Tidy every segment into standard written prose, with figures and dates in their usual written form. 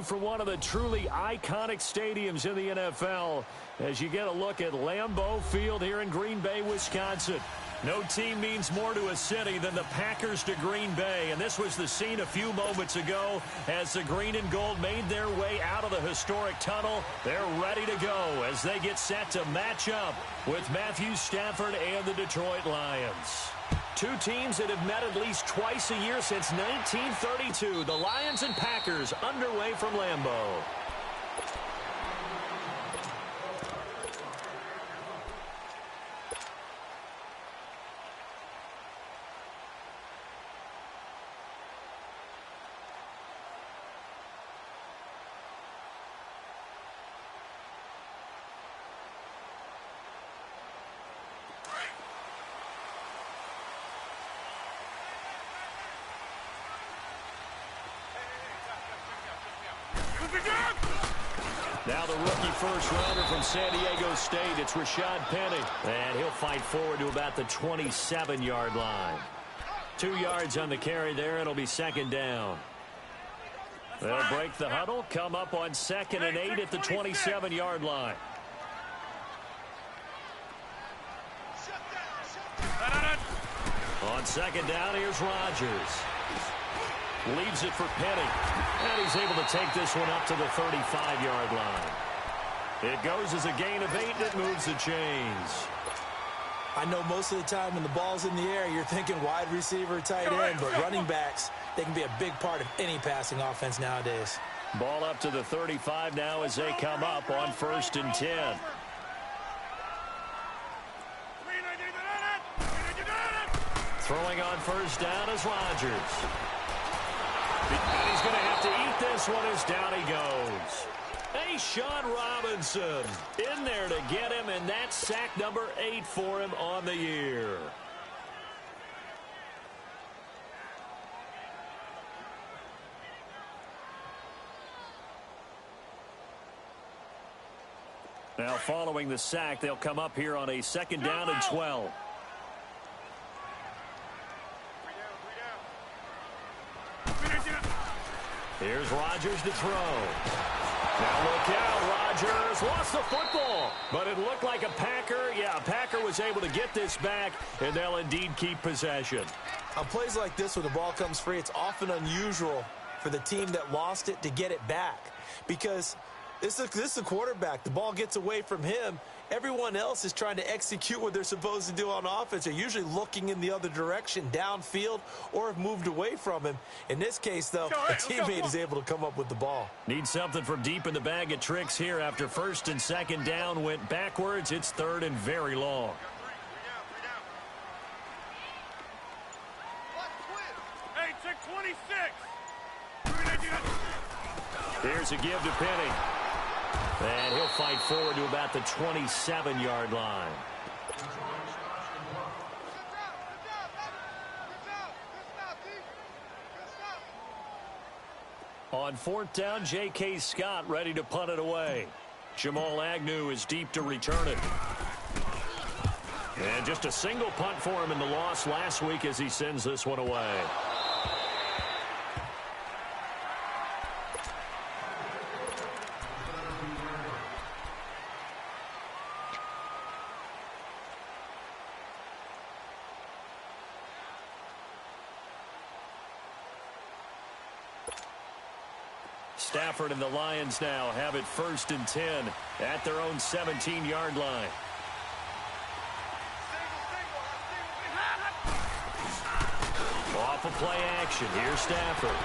from one of the truly iconic stadiums in the NFL as you get a look at Lambeau Field here in Green Bay, Wisconsin. No team means more to a city than the Packers to Green Bay, and this was the scene a few moments ago as the green and gold made their way out of the historic tunnel. They're ready to go as they get set to match up with Matthew Stafford and the Detroit Lions. Two teams that have met at least twice a year since 1932. The Lions and Packers underway from Lambeau. Now the rookie first-rounder from San Diego State, it's Rashad Penny. And he'll fight forward to about the 27-yard line. 2 yards on the carry there. It'll be second down. They'll break the huddle, come up on 2nd and 8 at the 27-yard line. On second down, here's Rodgers. Leaves it for Penny. And he's able to take this one up to the 35-yard line. It goes as a gain of 8, and it moves the chains. I know most of the time when the ball's in the air, you're thinking wide receiver, tight end, but running backs, they can be a big part of any passing offense nowadays. Ball up to the 35 now as they come up on 1st and 10. Throwing on first down is Rodgers. And he's going to have to eat this one as down he goes. Hey, Sean Robinson in there to get him, and that's sack number 8 for him on the year. Now following the sack, they'll come up here on a 2nd down and 12. Here's Rodgers to throw. Now look out, Rodgers lost the football, but it looked like a Packer. Yeah, a Packer was able to get this back, and they'll indeed keep possession. On plays like this where the ball comes free, it's often unusual for the team that lost it to get it back because this is the quarterback. The ball gets away from him. Everyone else is trying to execute what they're supposed to do on offense. They're usually looking in the other direction, downfield, or have moved away from him. In this case, though, a teammate is able to come up with the ball. Need something from deep in the bag of tricks here after 1st and 2nd down went backwards. It's 3rd and very long. Hey, check 26. Here's a give to Penny. And he'll fight forward to about the 27-yard line. On 4th down, J.K. Scott ready to punt it away. Jamal Agnew is deep to return it. And just a single punt for him in the loss last week as he sends this one away. Stafford and the Lions now have it 1st and 10 at their own 17-yard line. Off of play action. Here's Stafford.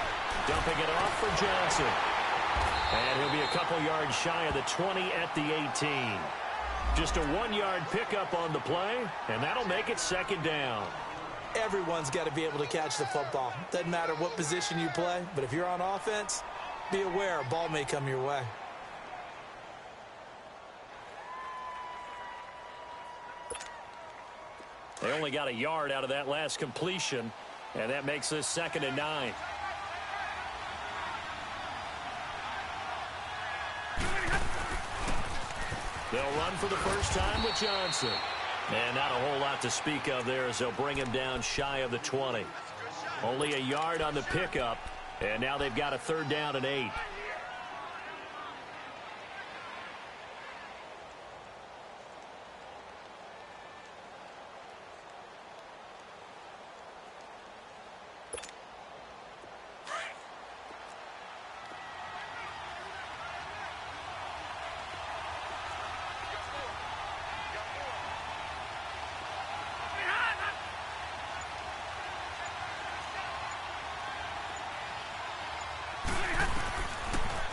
Dumping it off for Johnson. And he'll be a couple yards shy of the 20 at the 18. Just a 1-yard pickup on the play, and that'll make it 2nd down. Everyone's got to be able to catch the football. Doesn't matter what position you play, but if you're on offense, be aware a ball may come your way. They only got a yard out of that last completion, and that makes this 2nd and 9. They'll run for the first time with Johnson. And not a whole lot to speak of there as they'll bring him down shy of the 20. Only a yard on the pickup, and now they've got a 3rd down and 8.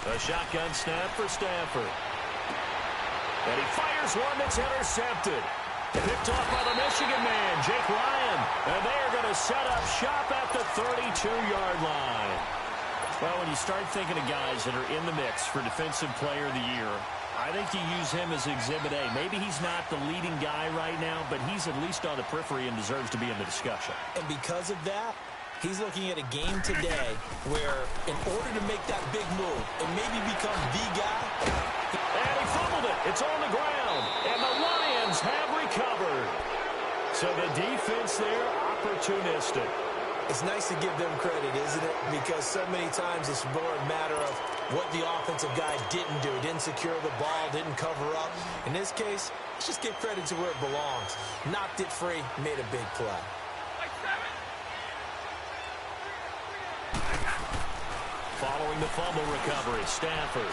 A shotgun snap for Stafford. And he fires one that's intercepted. Picked off by the Michigan man, Jake Ryan. And they are going to set up shop at the 32-yard line. Well, when you start thinking of guys that are in the mix for Defensive Player of the Year, I think you use him as Exhibit A. Maybe he's not the leading guy right now, but he's at least on the periphery and deserves to be in the discussion. And because of that, he's looking at a game today where in order to make that big move and maybe become the guy. And he fumbled it. It's on the ground. And the Lions have recovered. So the defense there, opportunistic. It's nice to give them credit, isn't it? Because so many times it's more a matter of what the offensive guy didn't do. Didn't secure the ball, didn't cover up. In this case, let's just give credit to where it belongs. Knocked it free, made a big play. Following the fumble recovery, Stafford.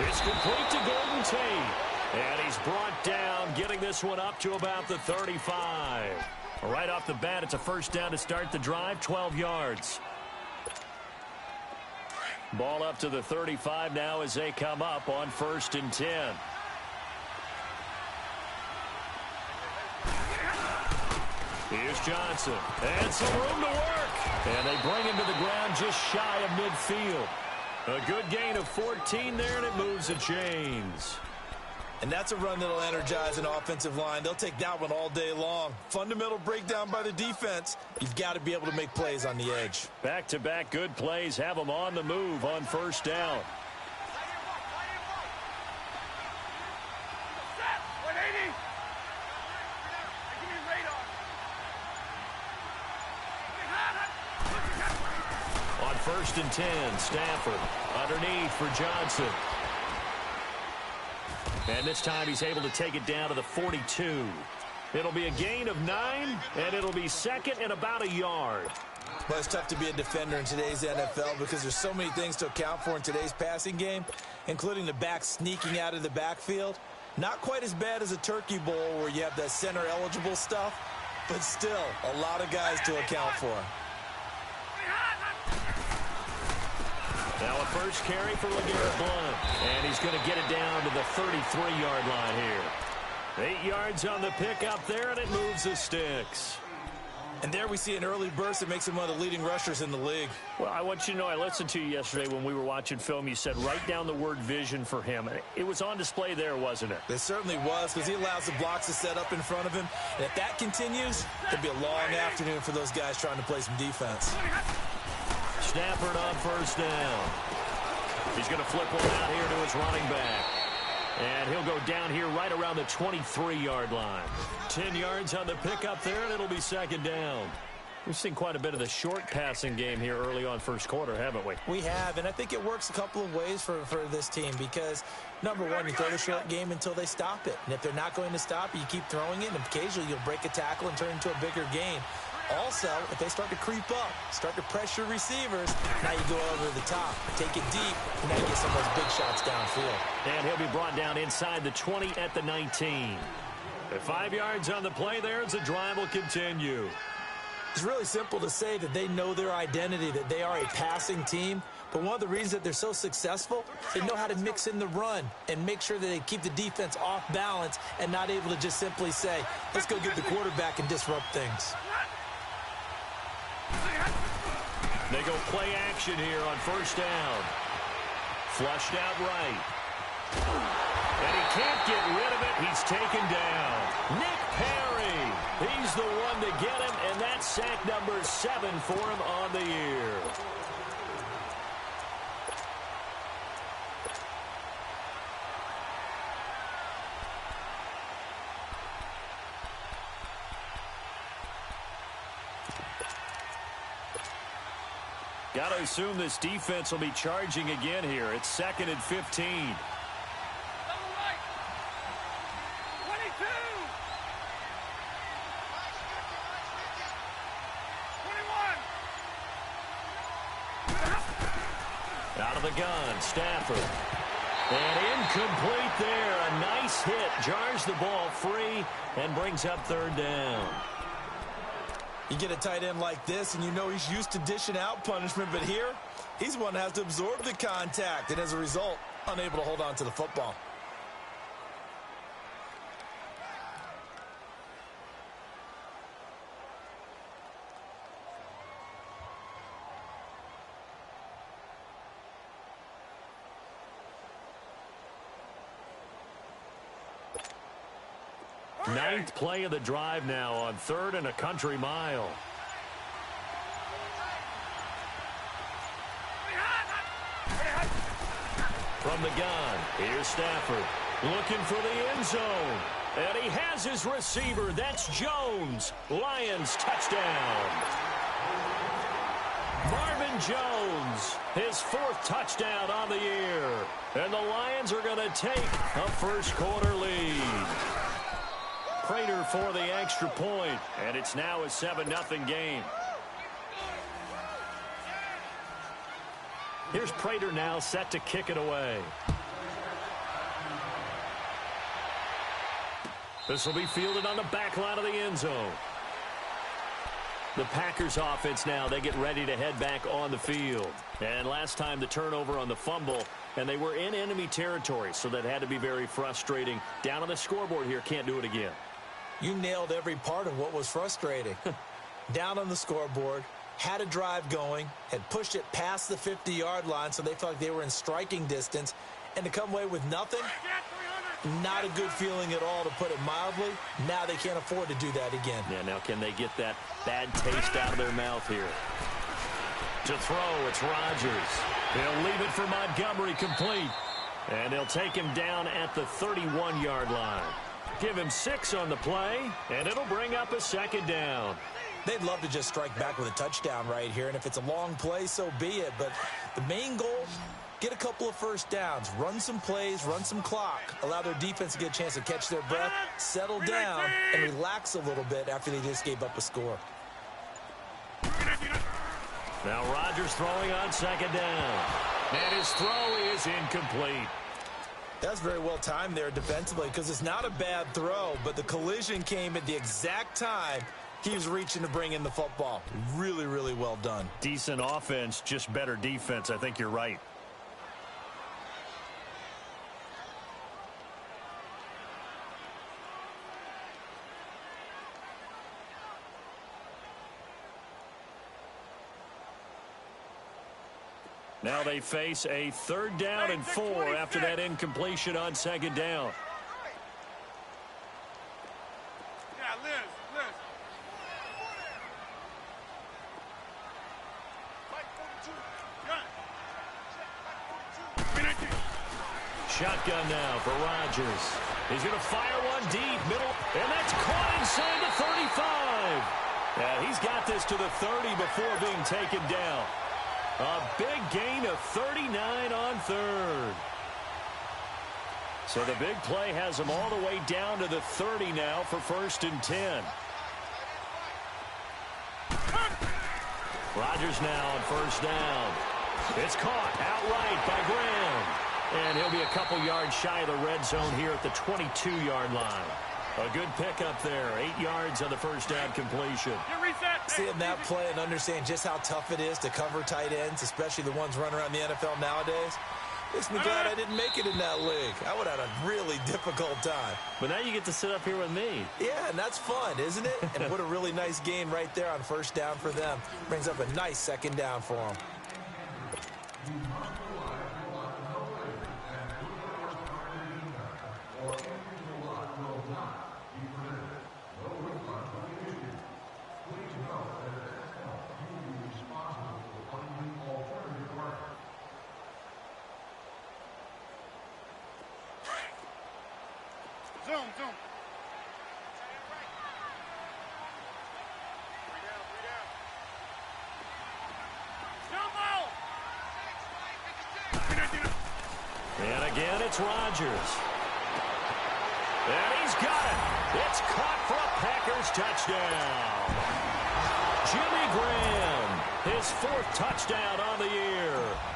It's complete to Golden Tate. And he's brought down, getting this one up to about the 35. Right off the bat, it's a first down to start the drive, 12 yards. Ball up to the 35 now as they come up on 1st and 10. Here's Johnson. And some room to work. And they bring him to the ground just shy of midfield. A good gain of 14 there, and it moves the chains. And that's a run that'll energize an offensive line. They'll take that one all day long. Fundamental breakdown by the defense. You've got to be able to make plays on the edge. Back-to-back good plays have them on the move on 1st down. On 1st and 10, Stafford underneath for Johnson. And this time he's able to take it down to the 42. It'll be a gain of 9, and it'll be second and about a yard. Well, it's tough to be a defender in today's NFL because there's so many things to account for in today's passing game, including the back sneaking out of the backfield. Not quite as bad as a turkey bowl where you have that center-eligible stuff, but still a lot of guys to account for. Now a first carry for LeGarrette Blount. And he's going to get it down to the 33-yard line here. 8 yards on the pickup there, and it moves the sticks. And there we see an early burst that makes him one of the leading rushers in the league. Well, I want you to know, I listened to you yesterday when we were watching film. You said write down the word vision for him. It was on display there, wasn't it? It certainly was, because he allows the blocks to set up in front of him. And if that continues, it'll be a long afternoon for those guys trying to play some defense. Stafford on 1st down. He's going to flip one out here to his running back. And he'll go down here right around the 23-yard line. 10 yards on the pickup there, and it'll be 2nd down. We've seen quite a bit of the short passing game here early on 1st quarter, haven't we? We have, and I think it works a couple of ways for this team because, number one, you throw the short game until they stop it. And if they're not going to stop it, you keep throwing it, and occasionally you'll break a tackle and turn it into a bigger gain. Also, if they start to creep up, start to pressure receivers, now you go over the top, take it deep, and now you get some of those big shots downfield. And he'll be brought down inside the 20 at the 19. At 5 yards on the play there as the drive will continue. It's really simple to say that they know their identity, that they are a passing team. But one of the reasons that they're so successful, they know how to mix in the run and make sure that they keep the defense off balance and not able to just simply say, let's go get the quarterback and disrupt things. They go play action here on 1st down. Flushed out right. And he can't get rid of it. He's taken down. Nick Perry. He's the one to get him, and that's sack number 7 for him on the year. Got to assume this defense will be charging again here. It's 2nd and 15. Double right. 22. 21. Out of the gun, Stafford. And incomplete there. A nice hit. Jars the ball free and brings up 3rd down. You get a tight end like this, and you know he's used to dishing out punishment, but here, He's the one that has to absorb the contact, and as a result, unable to hold on to the football. Ninth play of the drive now on 3rd and a country mile. From the gun, here's Stafford looking for the end zone. And he has his receiver. That's Jones. Lions touchdown. Marvin Jones, his 4th touchdown on the year. And the Lions are going to take a first-quarter lead. Prater for the extra point, and it's now a 7-0 game. Here's Prater now set to kick it away. This will be fielded on the back line of the end zone. The Packers offense now, they get ready to head back on the field. And last time the turnover on the fumble, and they were in enemy territory, so that had to be very frustrating. Down on the scoreboard here, can't do it again. You nailed every part of what was frustrating. Down on the scoreboard, had a drive going, had pushed it past the 50-yard line, so they felt like they were in striking distance, and to come away with nothing, not a good feeling at all, to put it mildly. Now they can't afford to do that again. Yeah, now can they get that bad taste out of their mouth here? To throw, it's Rodgers. He'll leave it for Montgomery, complete. And they'll take him down at the 31-yard line. Give him 6 on the play, and it'll bring up a 2nd down. They'd love to just strike back with a touchdown right here, and if it's a long play, so be it. But the main goal, get a couple of first downs, run some plays, run some clock, allow their defense to get a chance to catch their breath, settle down, and relax a little bit after they just gave up a score. Now Rodgers throwing on 2nd down. And his throw is incomplete. That's very well timed there defensively, because it's not a bad throw, but the collision came at the exact time he was reaching to bring in the football. Really, really well done. Decent offense, just better defense. I think you're right. Now they face a 3rd down and 4 after that incompletion on 2nd down. Shotgun now for Rodgers. He's going to fire one deep, middle, and that's caught inside the 35. Yeah, he's got this to the 30 before being taken down. A big gain of 39 on 3rd. So the big play has him all the way down to the 30 now for 1st and 10. Rodgers now on 1st down. It's caught outright by Graham. And he'll be a couple yards shy of the red zone here at the 22-yard line. A good pickup there. 8 yards on the 1st down completion. Seeing that play and understand just how tough it is to cover tight ends, especially the ones running around the NFL nowadays, makes me glad I didn't make it in that league. I would have had a really difficult time. But now you get to sit up here with me. Yeah, and that's fun, isn't it? And what a really nice game right there on 1st down for them. Brings up a nice 2nd down for them. Zoom. And again, it's Rodgers. And he's got it. It's caught for a Packers touchdown. Jimmy Graham, his 4th touchdown on the year.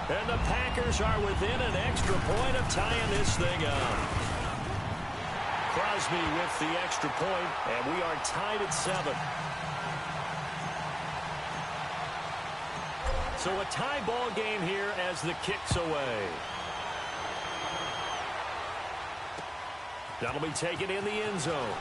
And the Packers are within an extra point of tying this thing up. Crosby with the extra point, and we are tied at 7. So a tie ball game here as the kick's away. That'll be taken in the end zone.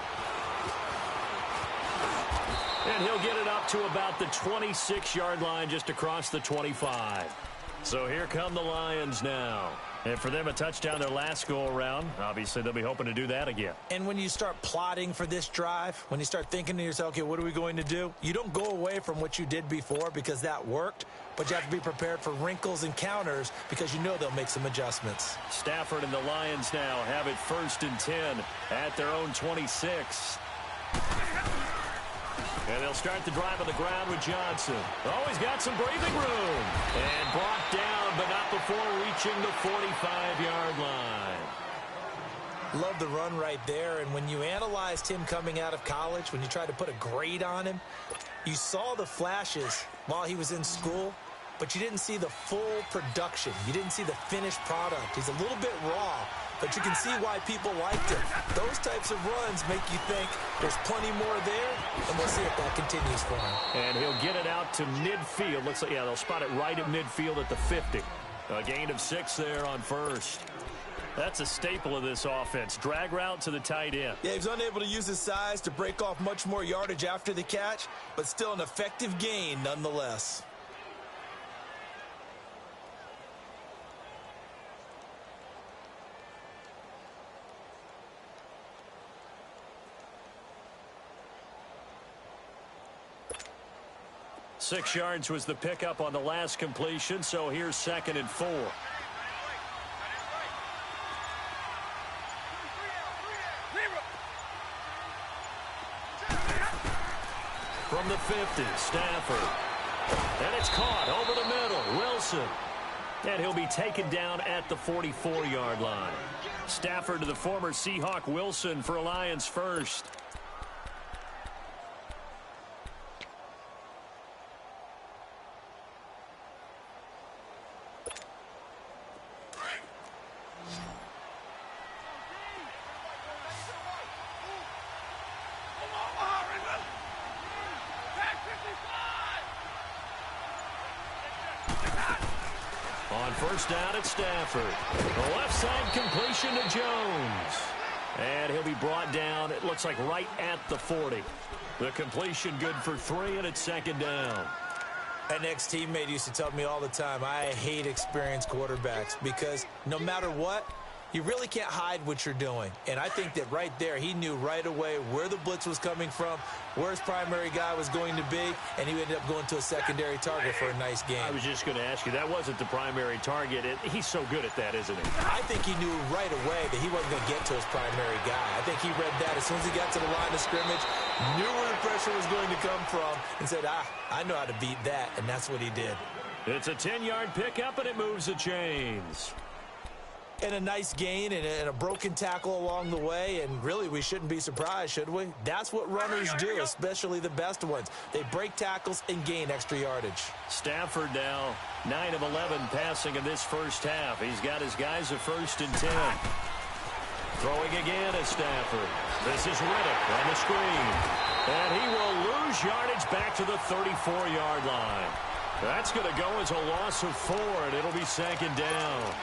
And he'll get it up to about the 26-yard line, just across the 25. So here come the Lions now. And for them, a touchdown their last go-around. Obviously, they'll be hoping to do that again. And when you start plotting for this drive, when you start thinking to yourself, okay, what are we going to do? You don't go away from what you did before because that worked, but you have to be prepared for wrinkles and counters because you know they'll make some adjustments. Stafford and the Lions now have it 1st and 10 at their own 26. And they'll start the drive on the ground with Johnson. Oh, he's got some breathing room. And brought down, but not before reaching the 45-yard line. Love the run right there. And when you analyzed him coming out of college, when you tried to put a grade on him, you saw the flashes while he was in school, but you didn't see the full production. You didn't see the finished product. He's a little bit raw, but you can see why people liked him. Those types of runs make you think there's plenty more there, and we'll see if that continues for him. And he'll get it out to midfield. Looks like, yeah, they'll spot it right at midfield at the 50. A gain of 6 there on first. That's a staple of this offense. Drag route to the tight end. Yeah, he was unable to use his size to break off much more yardage after the catch, but still an effective gain nonetheless. Six yards was the pickup on the last completion, so here's 2nd and 4. From the 50, Stafford. And it's caught over the middle. Wilson. And he'll be taken down at the 44-yard line. Stafford to the former Seahawk Wilson for a Lions first. First down at Stafford. The left side completion to Jones. And he'll be brought down, it looks like right at the 40. The completion good for 3, and it's 2nd down. An ex-teammate used to tell me all the time, I hate experienced quarterbacks because no matter what, you really can't hide what you're doing. And I think that right there, he knew right away where the blitz was coming from, where his primary guy was going to be, and he ended up going to a secondary target for a nice game. I was just going to ask you, that wasn't the primary target. He's so good at that, isn't he? I think he knew right away that he wasn't going to get to his primary guy. I think he read that as soon as he got to the line of scrimmage, knew where the pressure was going to come from, and said, I know how to beat that, and that's what he did. It's a 10-yard pickup, and it moves the chains. And a nice gain and a broken tackle along the way, and really we shouldn't be surprised, should we? That's what runners do, especially the best ones. They break tackles and gain extra yardage. Stafford now 9 of 11 passing in this first half. He's got his guys at 1st and 10. Throwing again is Stafford. This is Riddick on the screen. And he will lose yardage back to the 34-yard line. That's going to go as a loss of 4, and it'll be 2nd down.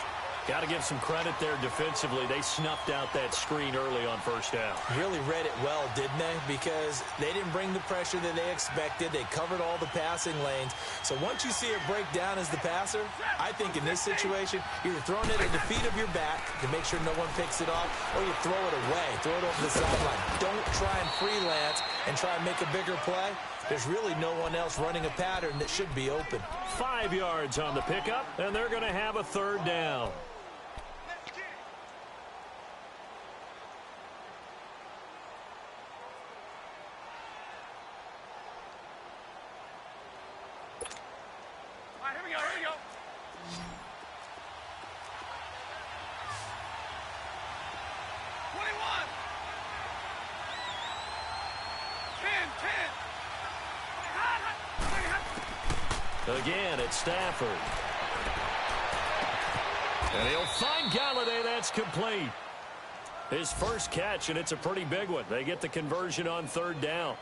Got to give some credit there defensively. They snuffed out that screen early on first down. Really read it well, didn't they? Because they didn't bring the pressure that they expected. They covered all the passing lanes. So once you see it break down as the passer, I think in this situation, you're throwing it at the feet of your back to make sure no one picks it off, or you throw it away, throw it over the sideline. Don't try and freelance and try and make a bigger play. There's really no one else running a pattern that should be open. 5 yards on the pickup, and they're going to have a 3rd down. Here we go. 21. 10. Again, it's Stafford. And he'll find Galladay. That's complete. His first catch, and it's a pretty big one. They get the conversion on 3rd down.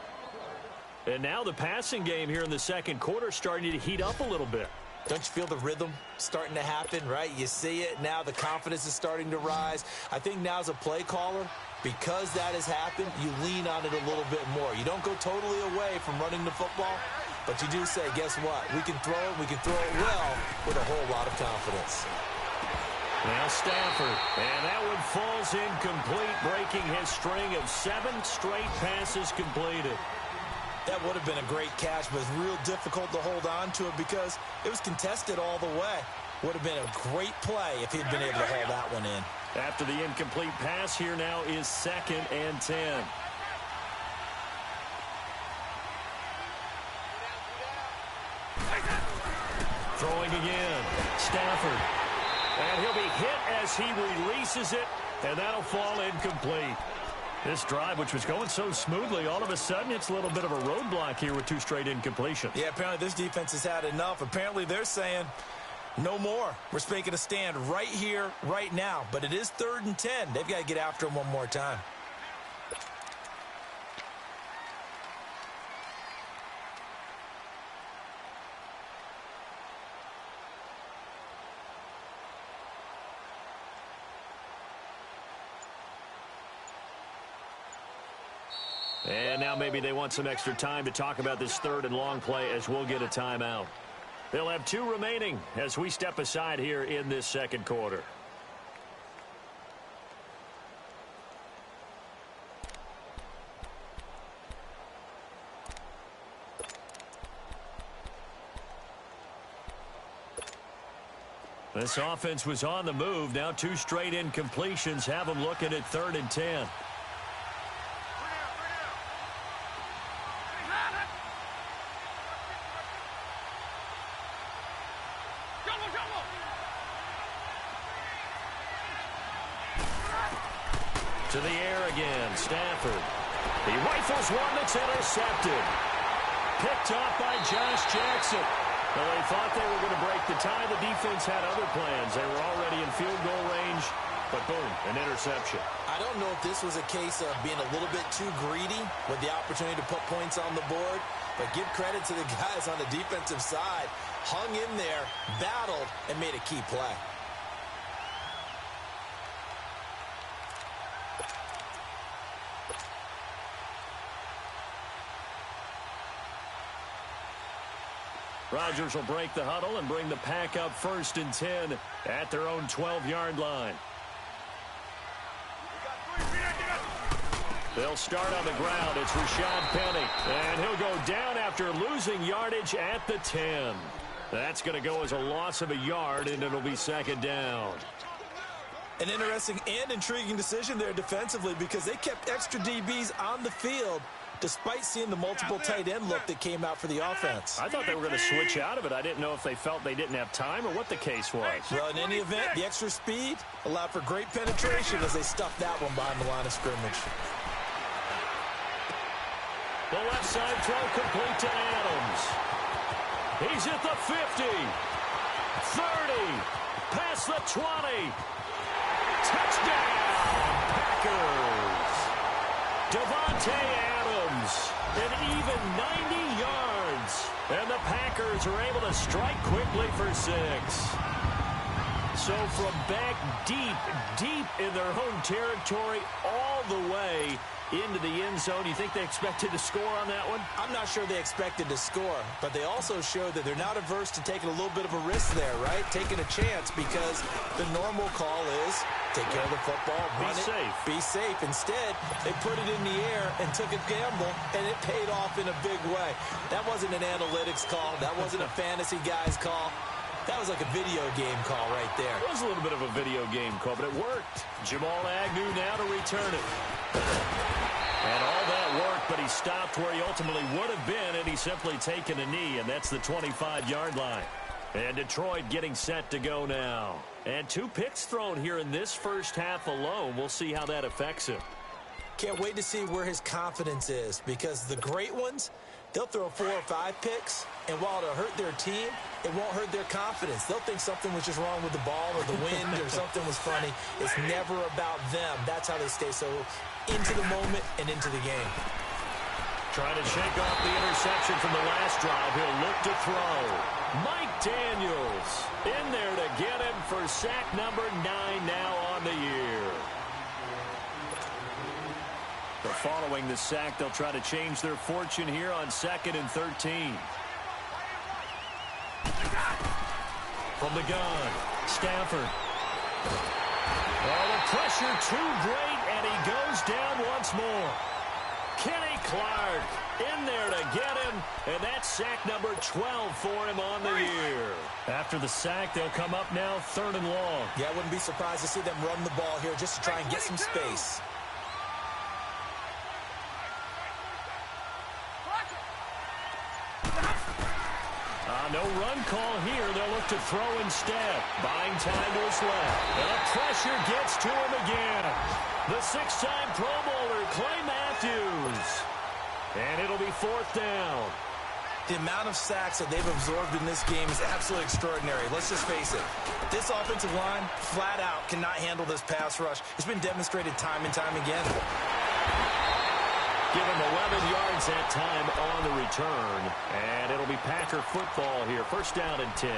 And now the passing game here in the second quarter starting to heat up a little bit. Don't you feel the rhythm starting to happen, right? You see it now. The confidence is starting to rise. I think now as a play caller, because that has happened, you lean on it a little bit more. You don't go totally away from running the football, but you do say, guess what? We can throw it well with a whole lot of confidence. Now Stafford, and that one falls incomplete, breaking his string of 7 straight passes completed. That would have been a great catch, but it's real difficult to hold on to it because it was contested all the way. Would have been a great play if he'd been able to hold that one in. After the incomplete pass, here now is 2nd and 10. Throwing again. Stafford. And he'll be hit as he releases it, and that'll fall incomplete. This drive, which was going so smoothly, all of a sudden it's a little bit of a roadblock here with 2 straight incompletions. Yeah, apparently this defense has had enough. Apparently they're saying no more. We're making a stand right here, right now. But it is 3rd and 10. They've got to get after him one more time. And now maybe they want some extra time to talk about this 3rd and long play as we'll get a timeout. They'll have 2 remaining as we step aside here in this 2nd quarter. This offense was on the move. Now 2 straight incompletions have them looking at 3rd and 10. To the air again, Stafford. He rifles one that's intercepted. Picked off by Josh Jackson. Well, they thought they were going to break the tie. The defense had other plans. They were already in field goal range, but boom, an interception. I don't know if this was a case of being a little bit too greedy with the opportunity to put points on the board, but give credit to the guys on the defensive side. Hung in there, battled, and made a key play. Rodgers will break the huddle and bring the pack up 1st and 10 at their own 12-yard line. They'll start on the ground. It's Rashad Penny. And he'll go down after losing yardage at the 10. That's going to go as a loss of a yard, and it'll be 2nd down. An interesting and intriguing decision there defensively because they kept extra DBs on the field despite seeing the multiple tight end look that came out for the offense. I thought they were going to switch out of it. I didn't know if they felt they didn't have time or what the case was. Well, in any event, the extra speed allowed for great penetration as they stuffed that one behind the line of scrimmage. The left side throw complete to Adams. He's at the 50, 30, past the 20. Touchdown, Packers. Devontae Adams, an even 90 yards. And the Packers are able to strike quickly for 6. So from back deep in their home territory all the way into the end zone. You think they expected to score on that one? I'm not sure they expected to score, but they also showed that they're not averse to taking a little bit of a risk there, right? Taking a chance because the normal call is take care of the football, run it, be safe. Instead, they put it in the air and took a gamble, and it paid off in a big way. That wasn't an analytics call. That wasn't a fantasy guy's call. That was like a video game call right there. It was a little bit of a video game call, but it worked. Jamal Agnew now to return it. And all that worked, but he stopped where he ultimately would have been, and he's simply taken a knee, and that's the 25-yard line. And Detroit getting set to go now. And 2 picks thrown here in this first half alone. We'll see how that affects him. Can't wait to see where his confidence is, because the great ones, they'll throw 4 or 5 picks, and while it'll hurt their team, it won't hurt their confidence. They'll think something was just wrong with the ball or the wind or something was funny. It's never about them. That's how they stay so into the moment and into the game. Trying to shake off the interception from the last drive. He'll look to throw. Mike Daniels in there to get him for sack number 9 now on the year. But following the sack, they'll try to change their fortune here on 2nd and 13. From the gun, Stafford. Oh, the pressure too great, and he goes down once more. Kenny Clark in there to get him, and that's sack number 12 for him on the year. After the sack, they'll come up now 3rd and long. Yeah, I wouldn't be surprised to see them run the ball here just to try and get some space. No run call here. They'll look to throw instead. Buying time to his left. And the pressure gets to him again. The 6-time Pro Bowler, Clay Matthews. And it'll be 4th down. The amount of sacks that they've absorbed in this game is absolutely extraordinary. Let's just face it. This offensive line, flat out, cannot handle this pass rush. It's been demonstrated time and time again. Give him 11 yards that time on the return. And it'll be Packer football here. 1st down and 10.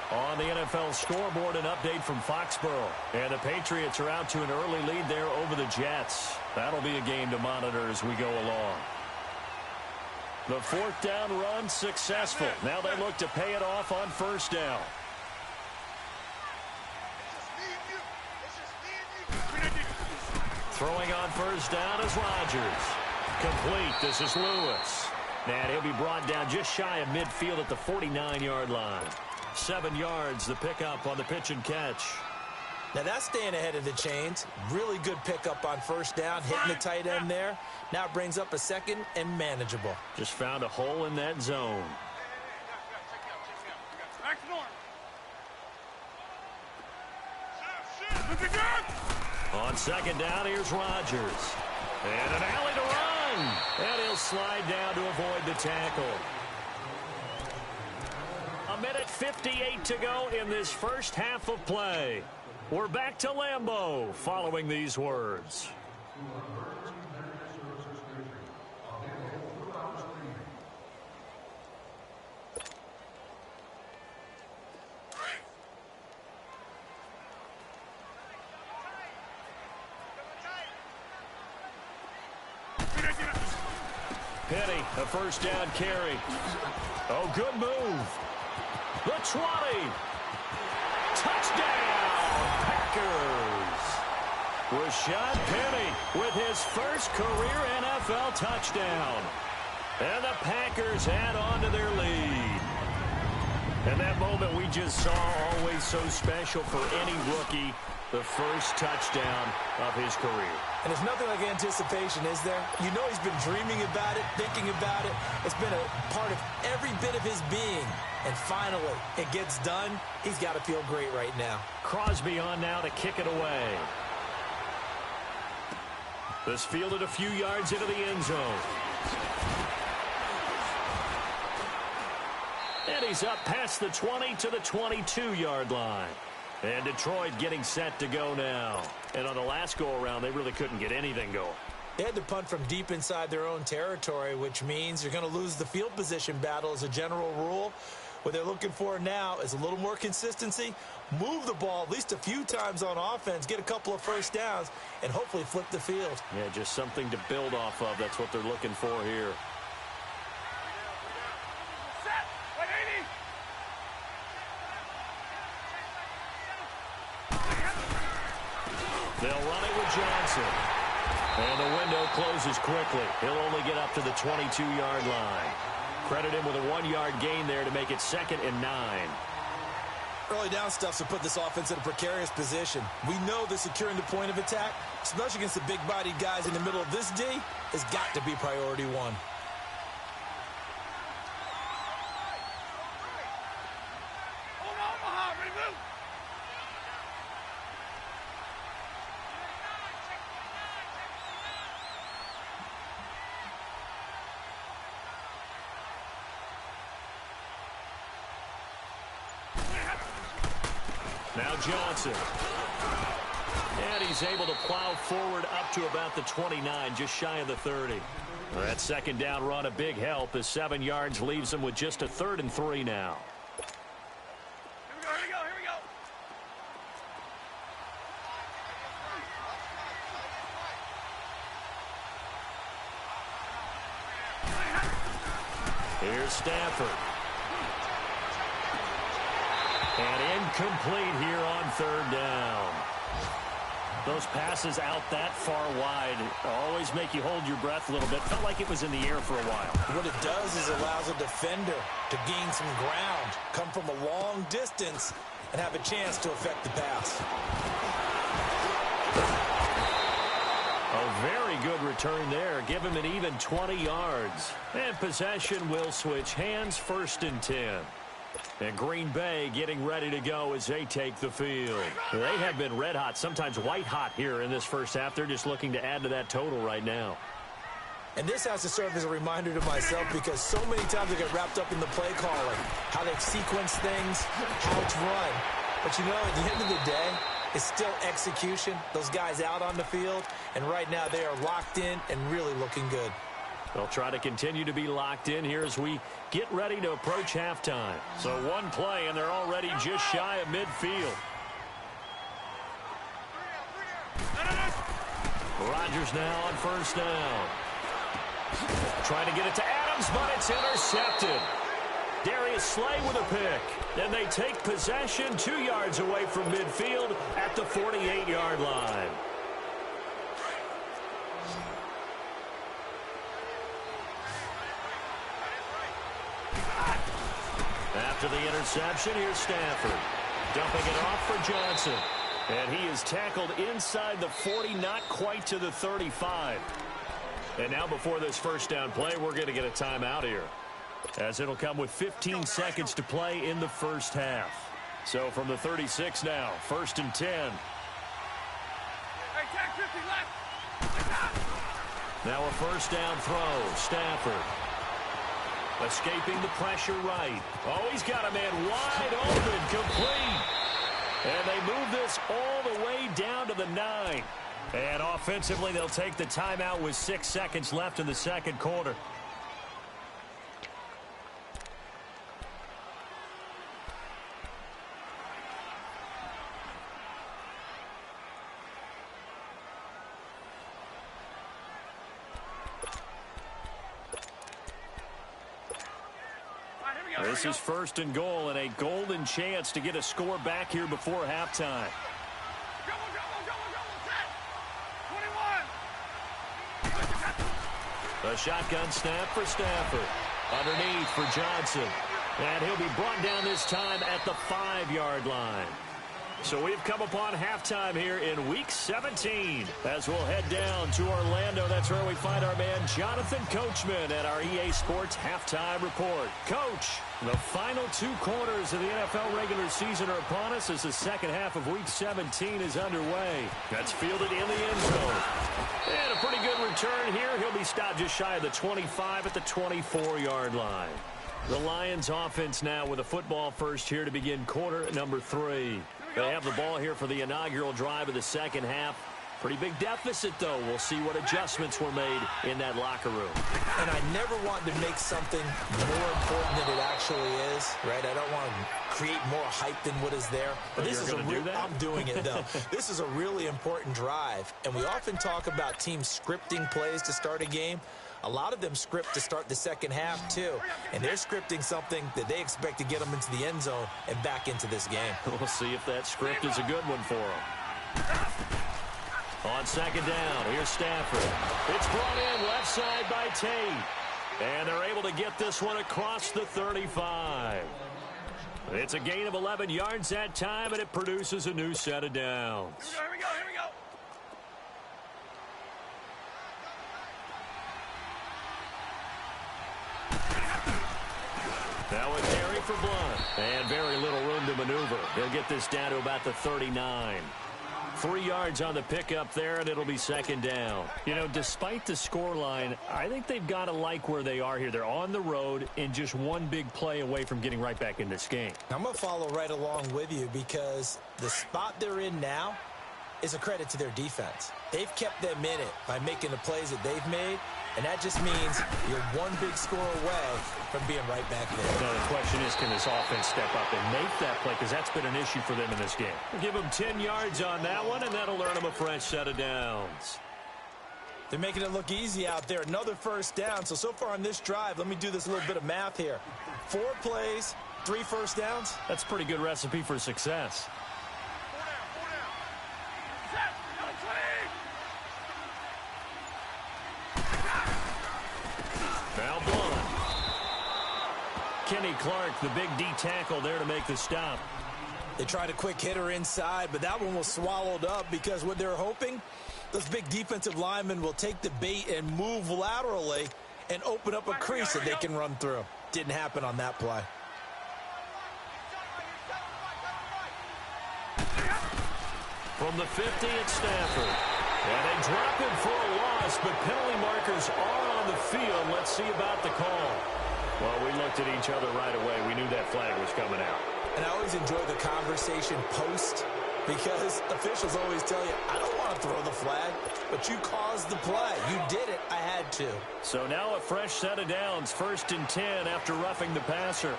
On the NFL scoreboard, an update from Foxborough. And the Patriots are out to an early lead there over the Jets. That'll be a game to monitor as we go along. The 4th down run successful. Now they look to pay it off on 1st down. Throwing on 1st down is Rodgers. Complete. This is Lewis. And he'll be brought down just shy of midfield at the 49-yard line. 7 yards, the pickup on the pitch and catch. Now that's staying ahead of the chains. Really good pickup on 1st down, hitting the tight end there. Now it brings up a 2nd and manageable. Just found a hole in that zone. On 2nd down, here's Rodgers. And an alley to run. And he'll slide down to avoid the tackle. 1:58 to go in this first half of play. We're back to Lambeau following these words. Penny, a 1st down carry. Oh, good move. The 20. Touchdown, Packers. Rashad Penny with his first career NFL touchdown. And the Packers add on to their lead. And that moment we just saw, always so special for any rookie, the first touchdown of his career. And there's nothing like anticipation, is there? You know he's been dreaming about it, thinking about it. It's been a part of every bit of his being. And finally, it gets done. He's got to feel great right now. Crosby on now to kick it away. This fielded a few yards into the end zone. And he's up past the 20 to the 22-yard line. And Detroit getting set to go now. And on the last go-around, they really couldn't get anything going. They had to punt from deep inside their own territory, which means you're going to lose the field position battle as a general rule. What they're looking for now is a little more consistency, move the ball at least a few times on offense, get a couple of 1st downs, and hopefully flip the field. Yeah, just something to build off of. That's what they're looking for here. They'll run it with Johnson. And the window closes quickly. He'll only get up to the 22-yard line. Credit him with a 1-yard gain there to make it 2nd and 9. Early down stuff to put this offense in a precarious position. We know that securing the point of attack, especially against the big-bodied guys in the middle of this D, has got to be priority 1. Now Johnson. And he's able to plow forward up to about the 29, just shy of the 30. That second down run a big help as 7 yards leaves them with just a 3rd and 3 now. Here we go, here we go, here we go. Here's Stafford. And incomplete here on 3rd down. Those passes out that far wide always make you hold your breath a little bit. Felt like it was in the air for a while. What it does is it allows a defender to gain some ground, come from a long distance, and have a chance to affect the pass. A very good return there. Give him an even 20 yards. And possession will switch hands, 1st and 10. And Green Bay getting ready to go as they take the field. They have been red hot, sometimes white hot here in this first half. They're just looking to add to that total right now. And this has to serve as a reminder to myself because so many times I get wrapped up in the play calling, how they sequence things, how it's run. But you know, at the end of the day, it's still execution. Those guys out on the field, and right now they are locked in and really looking good. They'll try to continue to be locked in here as we get ready to approach halftime. So one play, and they're already just shy of midfield. Rodgers now on 1st down. Trying to get it to Adams, but it's intercepted. Darius Slay with a pick. And they take possession 2 yards away from midfield at the 48-yard line. After the interception, here's Stafford. Dumping it off for Johnson. And he is tackled inside the 40, not quite to the 35. And now before this 1st down play, we're going to get a timeout here, as it'll come with 15 seconds to play in the first half. So from the 36 now, 1st and 10. Hey, tag 50 left. Now a 1st down throw. Stafford escaping the pressure right. Oh, he's got a man wide open, complete. And they move this all the way down to the 9. And offensively, they'll take the timeout with 6 seconds left in the second quarter. This is 1st and goal and a golden chance to get a score back here before halftime. A shotgun snap for Stafford. Underneath for Johnson. And he'll be brought down this time at the 5-yard line. So we've come upon halftime here in Week 17. As we'll head down to Orlando, that's where we find our man Jonathan Coachman at our EA Sports Halftime Report. Coach, the final 2 quarters of the NFL regular season are upon us as the second half of Week 17 is underway. That's fielded in the end zone. And a pretty good return here. He'll be stopped just shy of the 25 at the 24-yard line. The Lions offense now with a football first here to begin quarter number 3. They have the ball here for the inaugural drive of the second half. Pretty big deficit, though. We'll see what adjustments were made in that locker room. And I never want to make something more important than it actually is, right? I don't want to create more hype than what is there. But this is I'm doing it, though. This is a really important drive. And we often talk about teams scripting plays to start a game. A lot of them script to start the second half, too. And they're scripting something that they expect to get them into the end zone and back into this game. We'll see if that script is a good one for them. On second down, here's Stafford. It's brought in left side by Tate. And they're able to get this one across the 35. It's a gain of 11 yards that time, and it produces a new set of downs. Here we go, here we go. Now a carry for Blunt. And very little room to maneuver. He'll get this down to about the 39. 3 yards on the pickup there, and it'll be second down. You know, despite the scoreline, I think they've got to like where they are here. They're on the road and just one big play away from getting right back in this game. I'm going to follow right along with you because the spot they're in now, is a credit to their defense. They've kept them in it by making the plays that they've made, and that just means you're one big score away from being right back there. Now the question is, can this offense step up and make that play? Because that's been an issue for them in this game. We'll give them 10 yards on that one, and that'll earn them a fresh set of downs. They're making it look easy out there. Another first down. So far on this drive, let me do this little bit of math here. 4 plays, 3 first downs. That's a pretty good recipe for success. Now blown. Kenny Clark, the big D tackle there to make the stop. They tried a quick hitter inside, but that one was swallowed up because what they're hoping, those big defensive linemen will take the bait and move laterally and open up a crease that they can run through. Didn't happen on that play. From the 50 at Stafford. And they drop him for a loss, but penalty markers are on the field. Let's see about the call. Well, we looked at each other right away. We knew that flag was coming out. And I always enjoy the conversation post because officials always tell you, I don't want to throw the flag, but you caused the play. You did it. I had to. So now a fresh set of downs, 1st and 10 after roughing the passer.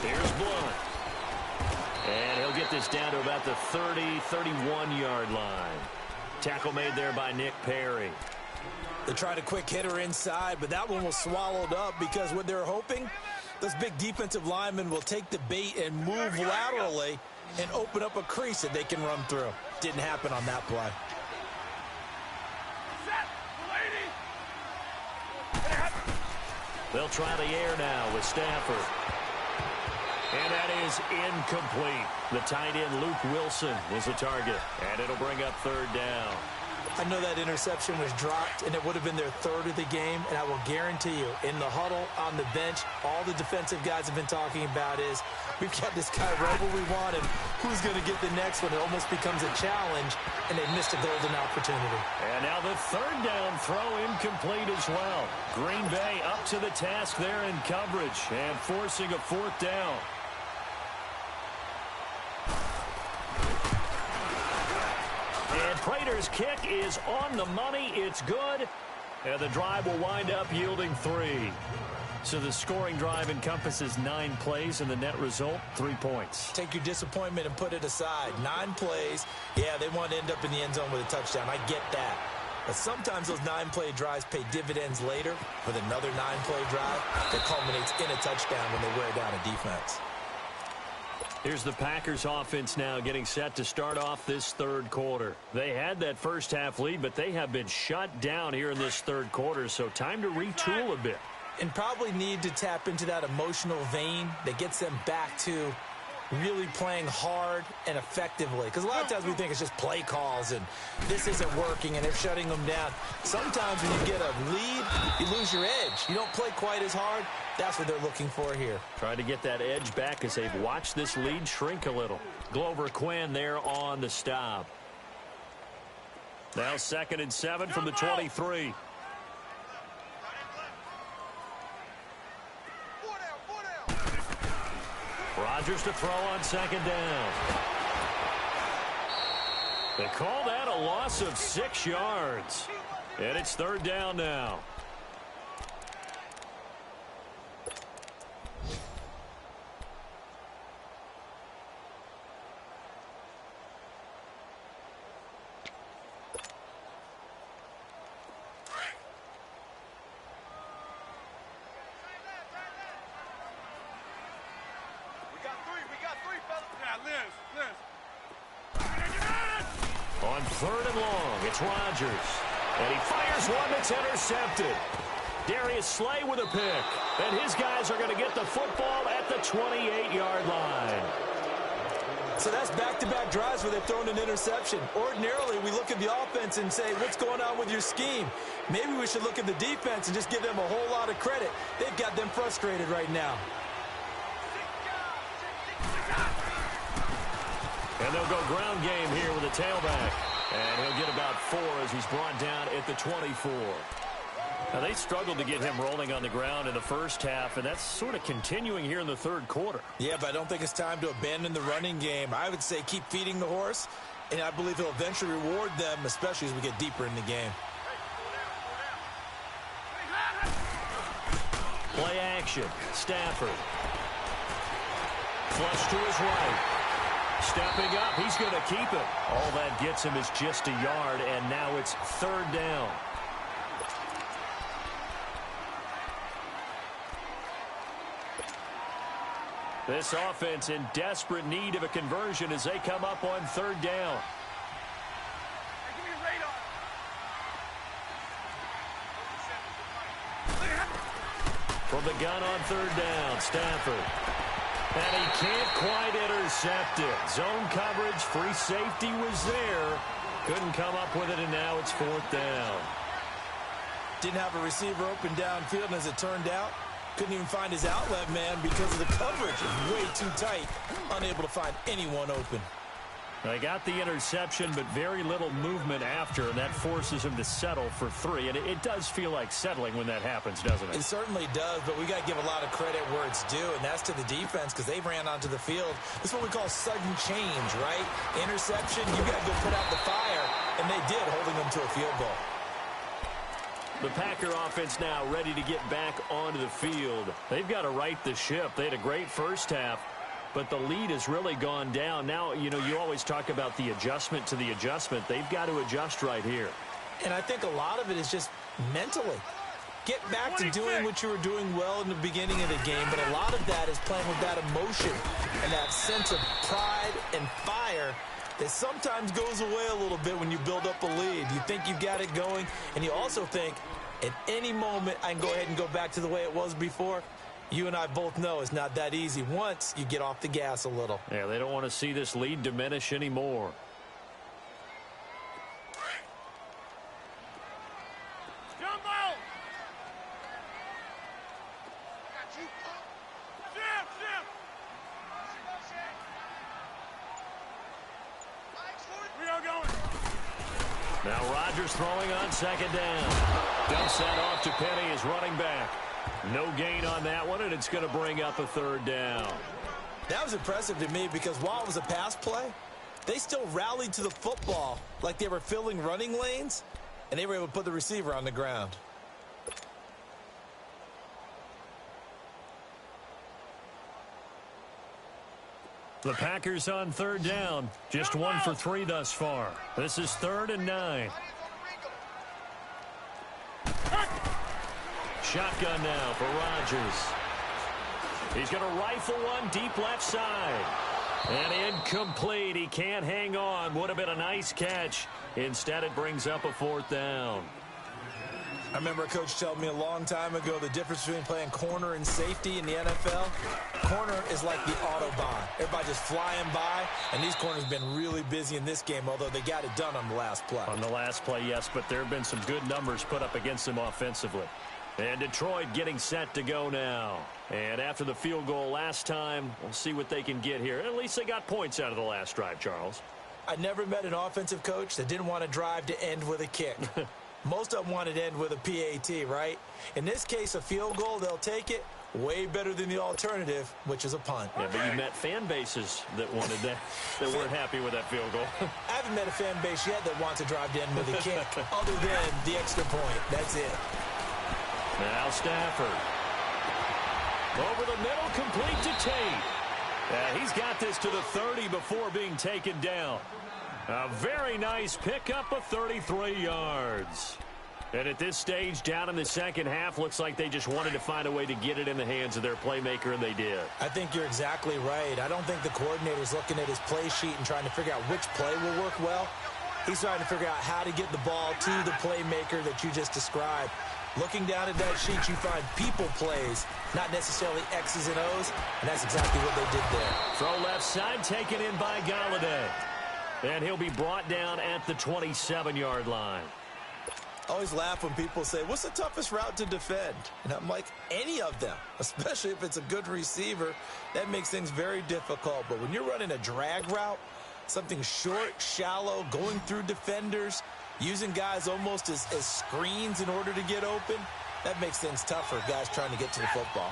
Here's Blunt. And he'll get this down to about the 30, 31-yard line. Tackle made there by Nick Perry. They tried a quick hitter inside, but that one was swallowed up because what they're hoping, those big defensive linemen will take the bait and move laterally and open up a crease that they can run through. Didn't happen on that play. They'll try the air now with Stafford. And that is incomplete. The tight end, Luke Wilson, was the target. And it'll bring up 3rd down. I know that interception was dropped, and it would have been their 3rd of the game, and I will guarantee you, in the huddle, on the bench, all the defensive guys have been talking about is, we've got this guy right where we want him. Who's going to get the next one? It almost becomes a challenge, and they missed a golden opportunity. And now the 3rd down throw incomplete as well. Green Bay up to the task there in coverage and forcing a 4th down. And Prater's kick is on the money. It's good. And the drive will wind up yielding 3. So the scoring drive encompasses 9 plays, and the net result, 3 points. Take your disappointment and put it aside. 9 plays. Yeah, they want to end up in the end zone with a touchdown. I get that. But sometimes those 9-play drives pay dividends later with another 9-play drive that culminates in a touchdown when they wear down a defense. Here's the Packers offense now getting set to start off this 3rd quarter. They had that first half lead, but they have been shut down here in this 3rd quarter, so time to retool a bit. And probably need to tap into that emotional vein that gets them back to really playing hard and effectively. Because a lot of times we think it's just play calls and this isn't working and they're shutting them down. Sometimes when you get a lead, you lose your edge. You don't play quite as hard. That's what they're looking for here. Trying to get that edge back as they've watched this lead shrink a little. Glover Quinn there on the stop. Now 2nd and 7 from the 23. Rodgers to throw on 2nd down. They call that a loss of 6 yards. And it's 3rd down now. On 3rd and long, it's Rodgers. And he fires one that's intercepted. Darius Slay with a pick. And his guys are going to get the football at the 28-yard line. So that's back-to-back drives where they've thrown an interception. Ordinarily, we look at the offense and say, what's going on with your scheme? Maybe we should look at the defense and just give them a whole lot of credit. They've got them frustrated right now. And they'll go ground game here with a tailback. And he'll get about 4 as he's brought down at the 24. Now, they struggled to get him rolling on the ground in the first half, and that's sort of continuing here in the third quarter. Yeah, but I don't think it's time to abandon the running game. I would say keep feeding the horse, and I believe he'll eventually reward them, especially as we get deeper in the game. Play action. Stafford. Flush to his right. Stepping up. He's going to keep it. All that gets him is just a yard, and now it's third down. This offense in desperate need of a conversion as they come up on third down. From the gun on third down, Stafford. And he can't quite intercept it. Zone coverage, free safety was there. Couldn't come up with it, and now it's fourth down. Didn't have a receiver open downfield, and as it turned out, couldn't even find his outlet man because of the coverage. It's way too tight. Unable to find anyone open. They got the interception, but very little movement after, and that forces him to settle for 3. And it does feel like settling when that happens, doesn't it? It certainly does, but we got to give a lot of credit where it's due, and that's to the defense because they ran onto the field. This is what we call sudden change, right? Interception, you got to go put out the fire, and they did, holding them to a field goal. The Packer offense now ready to get back onto the field. They've got to right the ship. They had a great first half, but the lead has really gone down. Now, you know, you always talk about the adjustment to the adjustment. They've got to adjust right here. And I think a lot of it is just mentally. Get back to doing what you were doing well in the beginning of the game, but a lot of that is playing with that emotion and that sense of pride and fire that sometimes goes away a little bit when you build up a lead. You think you've got it going, and you also think at any moment I can go ahead and go back to the way it was before. You and I both know it's not that easy once you get off the gas a little. Yeah, they don't want to see this lead diminish anymore. Now Rodgers throwing on second down. Dumps that off to Penny, his running back. No gain on that one, and it's going to bring up a third down. That was impressive to me because while it was a pass play, they still rallied to the football like they were filling running lanes, and they were able to put the receiver on the ground. The Packers on third down. Just 1 for 3 thus far. This is 3rd and 9. Shotgun now for Rodgers. He's going to rifle one deep left side. And incomplete. He can't hang on. Would have been a nice catch. Instead, it brings up a 4th down. I remember a coach telling me a long time ago the difference between playing corner and safety in the NFL. Corner is like the Autobahn. Everybody just flying by, and these corners have been really busy in this game, although they got it done on the last play. On the last play, yes, but there have been some good numbers put up against them offensively. And Detroit getting set to go now. And after the field goal last time, we'll see what they can get here. At least they got points out of the last drive, Charles. I never met an offensive coach that didn't want to drive to end with a kick. Most of them wanted to end with a PAT, right? In this case, a field goal, they'll take it. Way better than the alternative, which is a punt. Yeah, but you met fan bases that wanted that, that weren't happy with that field goal. I haven't met a fan base yet that wants to drive to end with a kick, other than the extra point. That's it. Now Stafford. Over the middle, complete to Tate. He's got this to the 30 before being taken down. A very nice pickup of 33 yards. And at this stage, down in the second half, looks like they just wanted to find a way to get it in the hands of their playmaker, and they did. I think you're exactly right. I don't think the coordinator's looking at his play sheet and trying to figure out which play will work well. He's trying to figure out how to get the ball to the playmaker that you just described. Looking down at that sheet, you find people plays, not necessarily X's and O's, and that's exactly what they did there. Throw left side, taken in by Galladay. And he'll be brought down at the 27-yard line. I always laugh when people say, what's the toughest route to defend? And I'm like, any of them, especially if it's a good receiver. That makes things very difficult. But when you're running a drag route, something short, shallow, going through defenders, using guys almost as screens in order to get open, That makes things tough for guys trying to get to the football.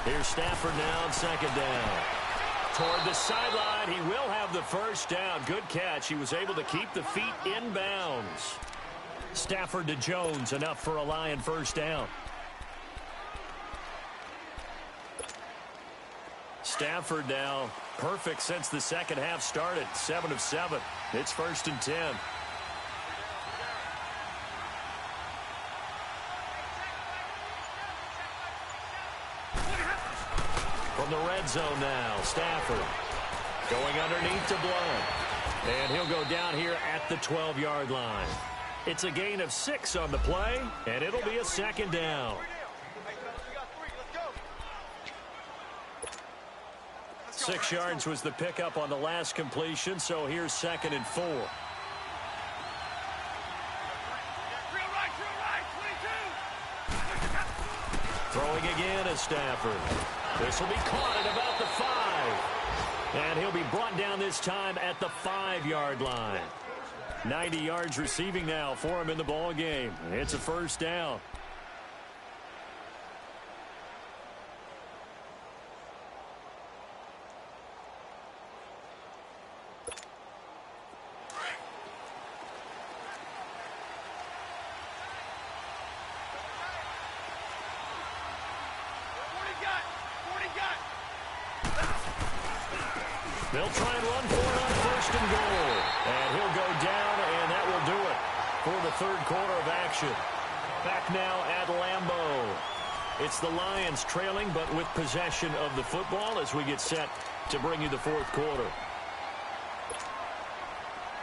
Here's Stafford now on second down. Toward the sideline, he will have the first down. Good catch. He was able to keep the feet in bounds. Stafford to Jones, enough for a Lion first down. Stafford now perfect since the second half started. 7 of 7. It's 1st and 10. From the red zone now, Stafford going underneath to Blount. And he'll go down here at the 12-yard line. It's a gain of 6 on the play, and it'll be a second down. 6 yards was the pickup on the last completion, so here's 2nd and 4. Throwing again is Stafford. This will be caught at about the 5. And he'll be brought down this time at the 5-yard line. 90 yards receiving now for him in the ball game. It's a first down. They'll try and run for it on 1st and goal. And he'll go down, and that will do it for the 3rd quarter of action. Back now at Lambeau. It's the Lions trailing, but with possession of the football as we get set to bring you the 4th quarter.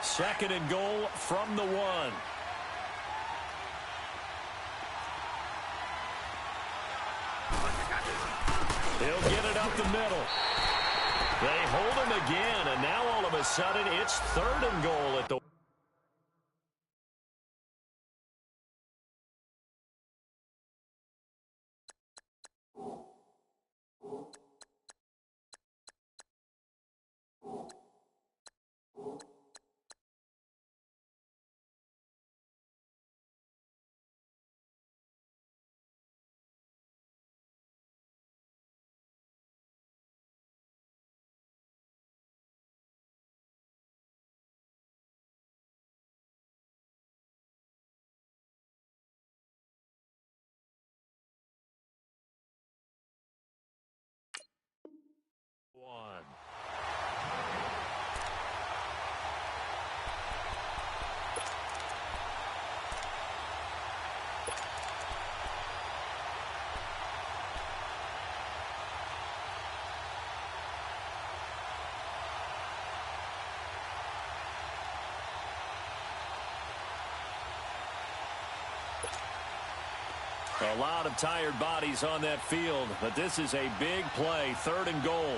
2nd and goal from the 1. He'll get it up the middle. They hold him again, and now all of a sudden it's 3rd and goal at the one. A lot of tired bodies on that field, but this is a big play, 3rd and goal.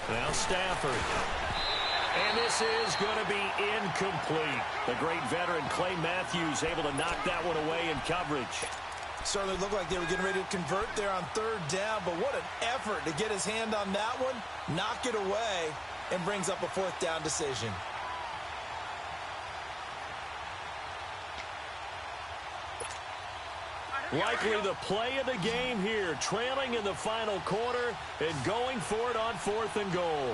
Now Stafford. And this is going to be incomplete. The great veteran Clay Matthews able to knock that one away in coverage. Certainly looked like they were getting ready to convert there on 3rd down, but what an effort to get his hand on that one, knock it away, and brings up a 4th down decision. Likely the play of the game here, trailing in the final quarter and going for it on 4th and goal.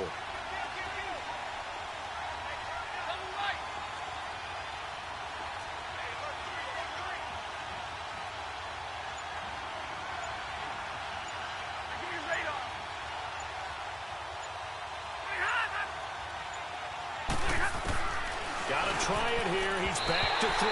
Got to try it here. He's back to throw.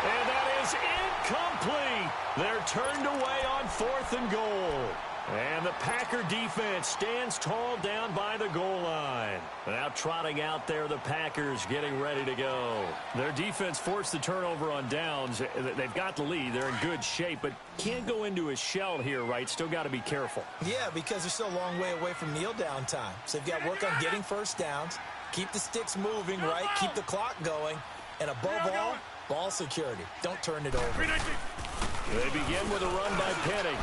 And that is incomplete. They're turned away on 4th and goal. And the Packer defense stands tall down by the goal line. Now trotting out there, the Packers getting ready to go. Their defense forced the turnover on downs. They've got the lead. They're in good shape, but can't go into a shell here, right? Still got to be careful. Yeah, because they're still a long way away from kneel down time. So they've got to work on getting first downs, keep the sticks moving, right? Keep the clock going. And above all, ball security. Don't turn it over. They begin with a run by Penning.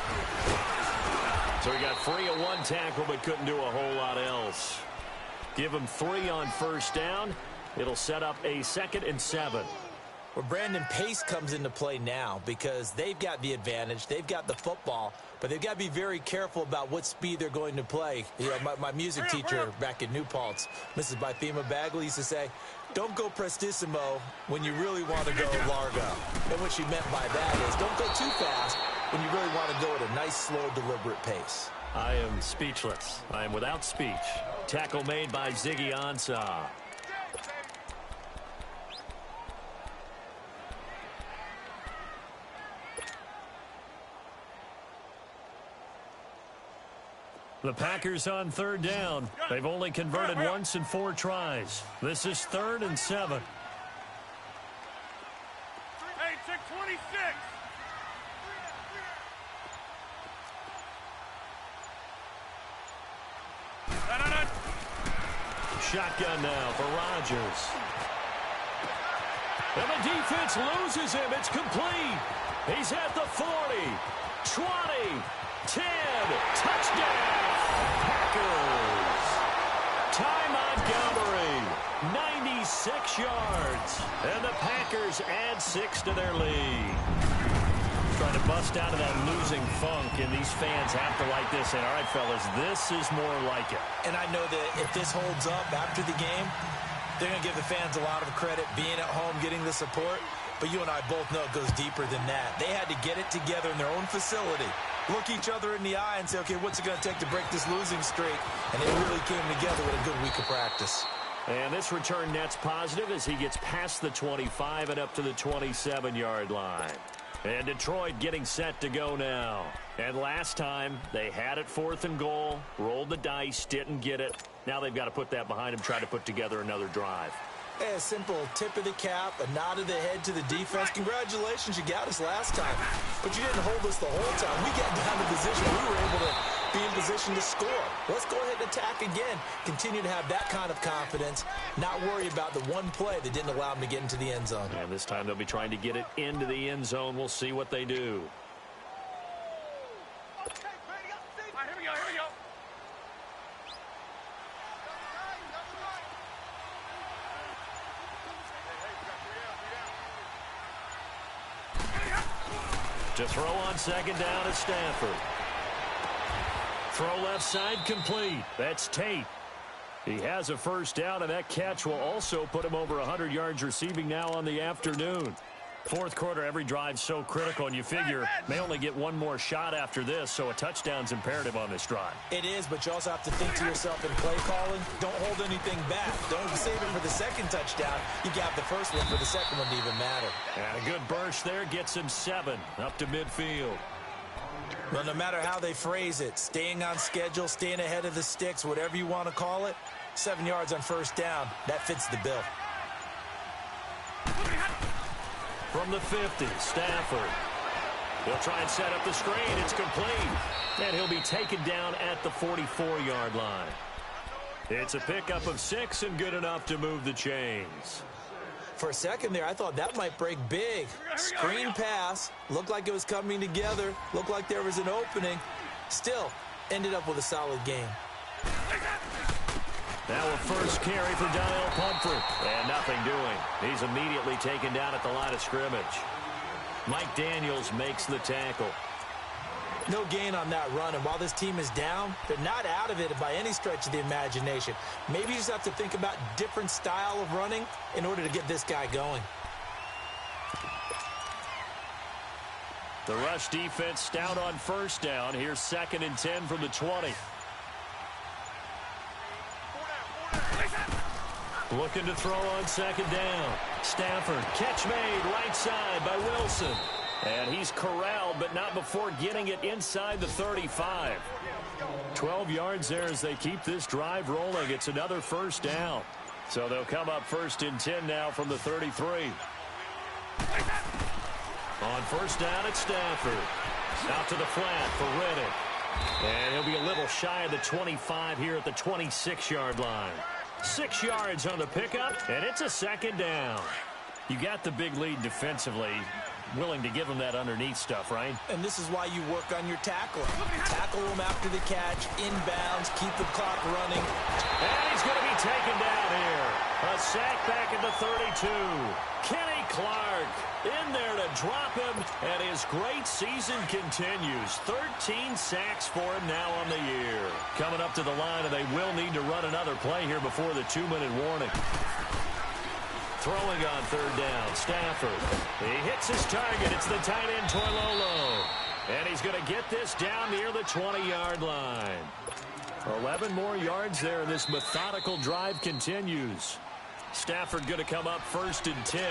So he got free of one tackle but couldn't do a whole lot else. Give him 3 on first down. It'll set up a 2nd and 7. Well, Brandon, pace comes into play now because they've got the advantage. They've got the football, but they've got to be very careful about what speed they're going to play. You know, my music teacher back in New Paltz, Mrs. Bythema Bagley, used to say, don't go prestissimo when you really want to go largo. And what she meant by that is don't go too fast when you really want to go at a nice, slow, deliberate pace. I am speechless. I am without speech. Tackle made by Ziggy Ansah. The Packers on 3rd down. They've only converted once in 4 tries. This is 3rd and 7. Hey, check 26. Shotgun now for Rodgers. And the defense loses him. It's complete. He's at the 40, 20, 10, touchdown, Packers. Ty Montgomery, 96 yards. And the Packers add 6 to their lead. Trying to bust out of that losing funk, and these fans have to like this. And all right, fellas, this is more like it. And I know that if this holds up after the game, they're going to give the fans a lot of credit being at home, getting the support. But you and I both know it goes deeper than that. They had to get it together in their own facility, look each other in the eye and say, okay, what's it going to take to break this losing streak? And they really came together with a good week of practice. And this return net's positive as he gets past the 25 and up to the 27-yard line. And Detroit getting set to go now. And last time, they had it 4th and goal, rolled the dice, didn't get it. Now they've got to put that behind them, try to put together another drive. Hey, a simple tip of the cap, a nod of the head to the defense. Congratulations, you got us last time. But you didn't hold us the whole time. We got down to position. We were able to be in position to score. Let's go ahead and attack again. Continue to have that kind of confidence. Not worry about the one play that didn't allow them to get into the end zone. And this time they'll be trying to get it into the end zone. We'll see what they do. All right, here we go, here we go. To throw on 2nd down is Stafford. Throw left side complete. That's Tate. He has a first down, and that catch will also put him over 100 yards receiving now on the afternoon. 4th quarter, every drive's so critical, and you figure may only get one more shot after this, so a touchdown's imperative on this drive. It is, but you also have to think to yourself in play calling, don't hold anything back. Don't save it for the 2nd touchdown. You got the first one for the 2nd one to even matter. And a good burst there gets him 7 up to midfield. Well, no matter how they phrase it, staying on schedule, staying ahead of the sticks, whatever you want to call it, 7 yards on first down, that fits the bill. From the 50, Stafford. He'll try and set up the screen. It's complete. And he'll be taken down at the 44-yard line. It's a pickup of 6 and good enough to move the chains. For a second there, I thought that might break big. Screen pass. Looked like it was coming together. Looked like there was an opening. Still, ended up with a solid game. Now a first carry for Daniel Pumphrey. And nothing doing. He's immediately taken down at the line of scrimmage. Mike Daniels makes the tackle. No gain on that run, and while this team is down, they're not out of it by any stretch of the imagination. Maybe you just have to think about different style of running in order to get this guy going. The rush defense stout on first down. Here's 2nd and 10 from the 20. Looking to throw on 2nd down. Stafford, catch made, right side by Wilson. And he's corralled, but not before getting it inside the 35. 12 yards there as they keep this drive rolling. It's another first down. So they'll come up 1st and 10 now from the 33. On first down, it's Stafford. Out to the flat for Riddick. And he'll be a little shy of the 25 here at the 26-yard line. 6 yards on the pickup, and it's a 2nd down. You got the big lead defensively. willing to give him that underneath stuff, right? And this is why you work on your tackling. Tackle him after the catch, inbounds, keep the clock running. And he's going to be taken down here. A sack back at the 32. Kenny Clark in there to drop him, and his great season continues. 13 sacks for him now on the year. Coming up to the line, and they will need to run another play here before the 2-minute warning. Throwing on third down, Stafford. He hits his target. It's the tight end, Toilolo. And he's going to get this down near the 20-yard line. 11 more yards there, and this methodical drive continues. Stafford going to come up 1st and 10,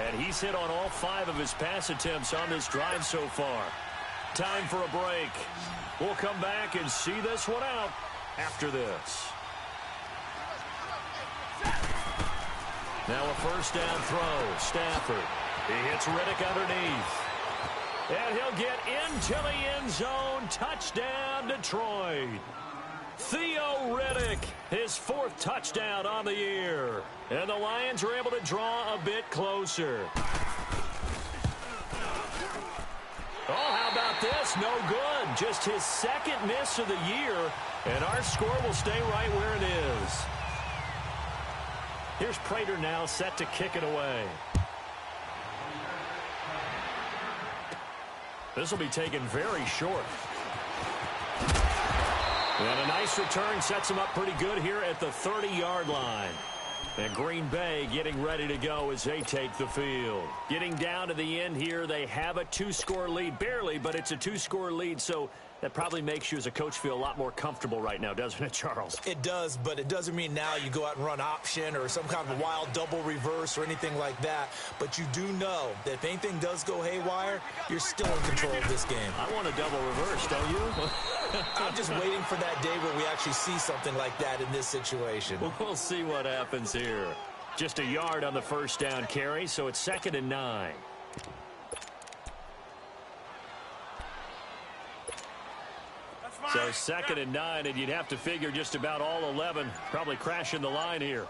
and he's hit on all 5 of his pass attempts on this drive so far. Time for a break. We'll come back and see this one out after this. Now a first down throw. Stafford. He hits Riddick underneath. And he'll get into the end zone. Touchdown, Detroit. Theo Riddick, his 4th touchdown on the year. And the Lions are able to draw a bit closer. Oh, how about this? No good. Just his 2nd miss of the year. And our score will stay right where it is. Here's Prater now set to kick it away. This will be taken very short. And a nice return sets him up pretty good here at the 30-yard line. And Green Bay getting ready to go as they take the field. Getting down to the end here, they have a 2-score lead. Barely, but it's a 2-score lead, so that probably makes you as a coach feel a lot more comfortable right now, doesn't it, Charles? It does, but it doesn't mean now you go out and run option or some kind of a wild double reverse or anything like that. But you do know that if anything does go haywire, you're still in control of this game. I want a double reverse, don't you? I'm just waiting for that day where we actually see something like that in this situation. We'll see what happens here. Just a yard on the first down carry, so it's 2nd and 9. So 2nd and 9, and you'd have to figure just about all 11 probably crashing the line here.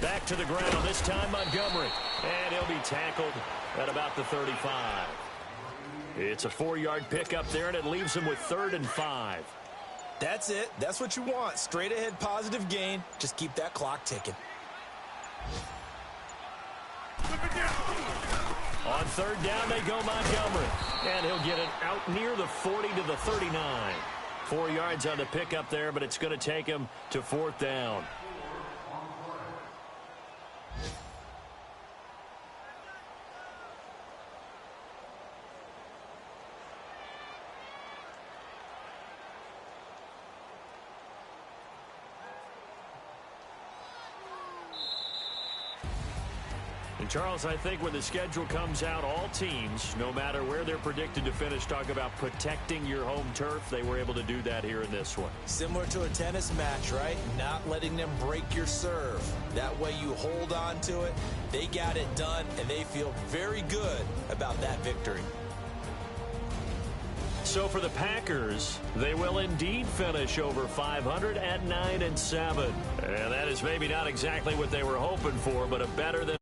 Back to the ground, this time Montgomery. And he'll be tackled at about the 35. It's a 4-yard pickup there, and it leaves him with 3rd and 5. That's it. That's what you want. Straight ahead positive gain. Just keep that clock ticking. On 3rd down, they go Montgomery. And he'll get it out near the 40 to the 39. 4 yards on the pickup there, but it's going to take him to 4th down. Charles, I think when the schedule comes out, all teams, no matter where they're predicted to finish, talk about protecting your home turf. They were able to do that here in this one. Similar to a tennis match, right? Not letting them break your serve. That way you hold on to it. They got it done, and they feel very good about that victory. So for the Packers, they will indeed finish over 500 at 9-7. And that is maybe not exactly what they were hoping for, but a better than